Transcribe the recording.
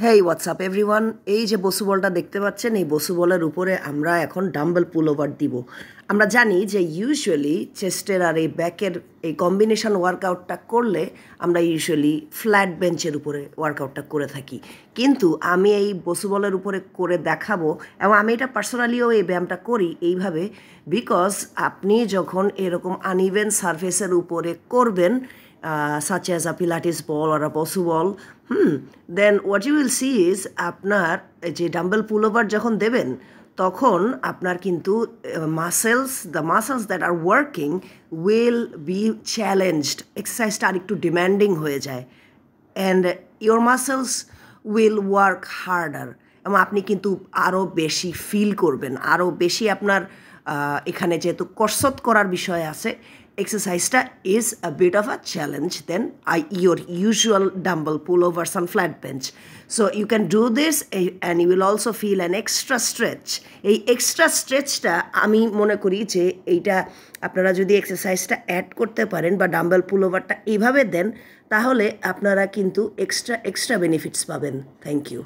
হেই WhatsApp everyone, এই যে বসু বলটা দেখতে পাচ্ছেন, এই বসু বলের উপরে আমরা এখন ডাম্বেল পুল ওভার দিব। আমরা জানি যে ইউজুয়ালি চেস্টের আর এই ব্যাকের এই কম্বিনেশন ওয়ার্কআউটটা করলে আমরা ইউজুয়ালি ফ্ল্যাট বেঞ্চের উপরে ওয়ার্কআউটটা করে থাকি, কিন্তু আমি এই বসু বলের উপরে করে দেখাবো। এবং আমি এটা পার্সোনালিও এই ব্যায়ামটা করি এইভাবে, বিকজ আপনি যখন এরকম আনইভেন সারফেসের উপরে করবেন, such as a Pilates ball or a Bosu ball, then what you will see is আপনার যে ডাম্বেল পুল ওভার যখন দেবেন তখন আপনার কিন্তু the muscles that are working will be challenged, এক্সারসাইজটা আরেকটু ডিম্যান্ডিং হয়ে যায়, and your muscles will work harder, এবং আপনি কিন্তু আরও বেশি ফিল করবেন, আরও বেশি আপনার এখানে যেহেতু কসরত করার বিষয় আছে, exercise is a bit of a challenge than your usual dumbbell pullovers on flat bench. So you can do this and you will also feel an extra stretch. এই এক্সট্রা স্ট্রেচটা আমি মনে করি যে এইটা আপনারা যদি এক্সারসাইজটা অ্যাড করতে পারেন বা ডাম্বেল পুলওভারটা এইভাবে দেন, তাহলে আপনারা কিন্তু এক্সট্রা বেনিফিটস পাবেন। Thank you.